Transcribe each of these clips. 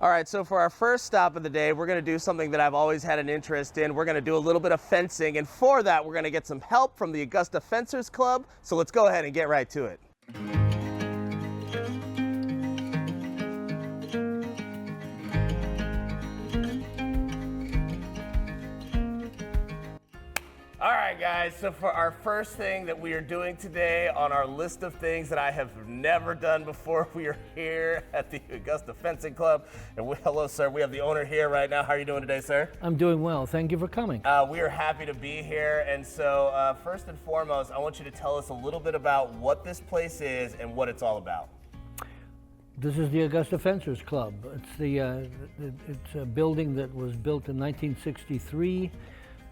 All right, so for our first stop of the day, we're going to do something that I've always had an interest in. We're going to do a little bit of fencing, and for that, we're going to get some help from the Augusta Fencers Club. So let's go ahead and get right to it. All right, guys, so for our first thing that we are doing today on our list of things that I have never done before, we are here at the Augusta Fencing Club. And hello, sir, we have the owner here right now. How are you doing today, sir? I'm doing well. Thank you for coming. We are happy to be here. And so first and foremost, I want you to tell us a little bit about what this place is and what it's all about. This is the Augusta Fencers Club. It's a building that was built in 1963.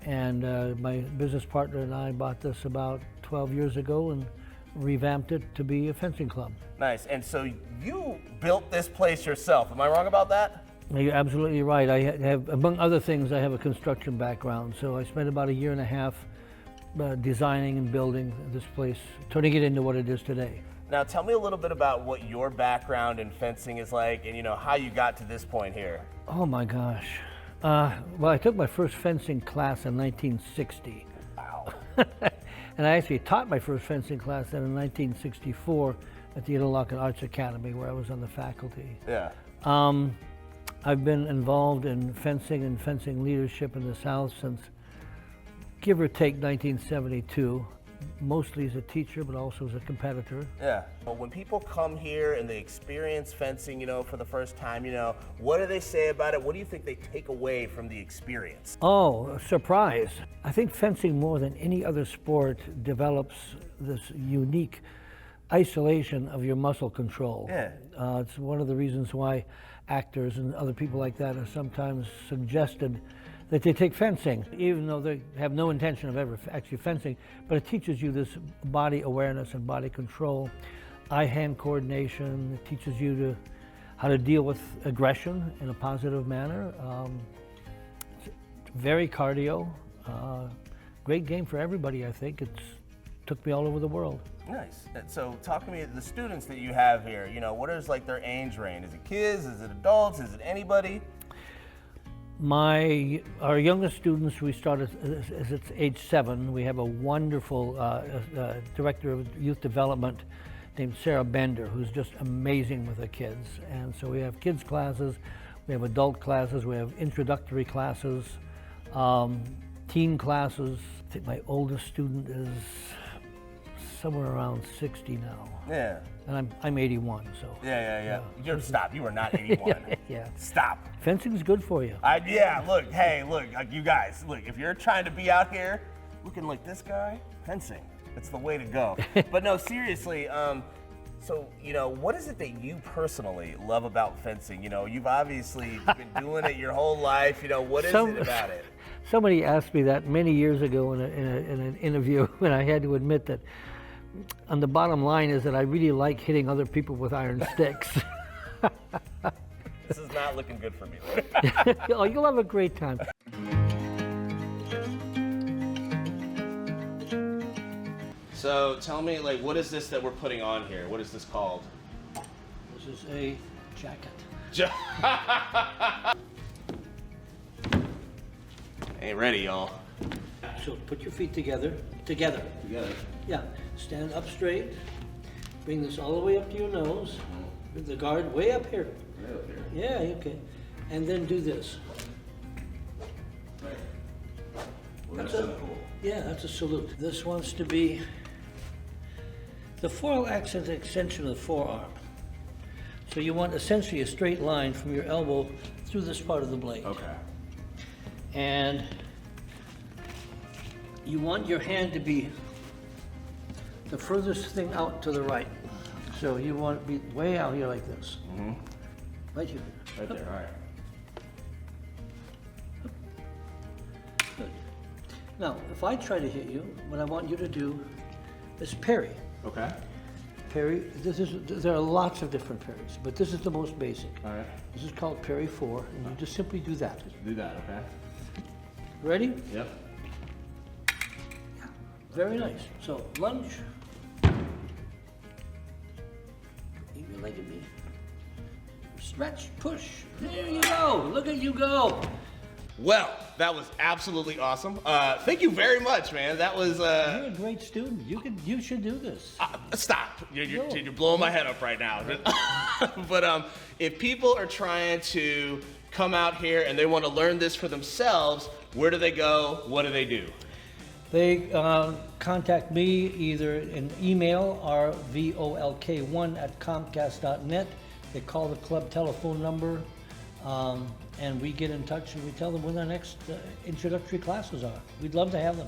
And my business partner and I bought this about 12 years ago and revamped it to be a fencing club. Nice. And so you built this place yourself. Am I wrong about that? You're absolutely right. I have, among other things, I have a construction background. So I spent about a year and a half designing and building this place, turning it into what it is today. Now tell me a little bit about what your background in fencing is like and how you got to this point here. Oh my gosh. Well, I took my first fencing class in 1960. Wow. And I actually taught my first fencing class then in 1964 at the Interlochen Arts Academy, where I was on the faculty. Yeah. I've been involved in fencing and fencing leadership in the South since, give or take, 1972. Mostly as a teacher, but also as a competitor. Yeah. Well, when people come here and they experience fencing, for the first time, what do they say about it? What do you think they take away from the experience? Oh, a surprise. I think fencing more than any other sport develops this unique isolation of your muscle control. Yeah. It's one of the reasons why actors and other people like that are sometimes suggested that they take fencing, even though they have no intention of ever actually fencing, but it teaches you this body awareness and body control, eye-hand coordination. It teaches you how to deal with aggression in a positive manner. It's very cardio, great game for everybody, I think. It took me all over the world. Nice. So talk to me, the students that you have here, what is like their age range? Is it kids, is it adults, is it anybody? Our youngest students, we started as it's age 7. We have a wonderful director of youth development named Sarah Bender, who's just amazing with the kids. And so we have kids classes, we have adult classes, we have introductory classes, teen classes. I think my oldest student is somewhere around 60 now. Yeah. And I'm 81, so. Yeah. Stop, you are not 81. Yeah. Stop. Fencing's good for you. Look, you guys, if you're trying to be out here looking like this guy, fencing, it's the way to go. But no, seriously, so, what is it that you personally love about fencing? You've obviously been doing it your whole life, what is it about it? Somebody asked me that many years ago in an interview, and I had to admit that on the bottom line is that I really like hitting other people with iron sticks. This is not looking good for me. Oh, you'll have a great time. So tell me, what is this that we're putting on here? What is this called? This is a jacket. Ain't ready, y'all. So put your feet together. Together. Yeah. Stand up straight. Bring this all the way up to your nose. With the guard way up here. Way up here. Yeah, okay. And then do this. Right. Well, that's so cool. Yeah, that's a salute. This wants to be the forearm accent extension of the forearm. So you want essentially a straight line from your elbow through this part of the blade. Okay. And you want your hand to be the furthest thing out to the right. So you want to be way out here like this. Mm-hmm. Right here. Right there, all right. Good. Now, if I try to hit you, what I want you to do is parry. Okay. Parry, there are lots of different parries, but this is the most basic. All right. This is called parry 4, and you just simply do that. Do that, okay. Ready? Yep. Very nice. So, lunge. Aim your leg at me. stretch, push. There you go. Look at you go. Well, that was absolutely awesome. Thank you very much, man. That was. You're a great student. You should do this. Stop. You're blowing my head up right now. But if people are trying to come out here and they want to learn this for themselves, where do they go? What do they do? They contact me either in email, rvolk1@comcast.net. They call the club telephone number, and we get in touch and we tell them when the next introductory classes are. We'd love to have them.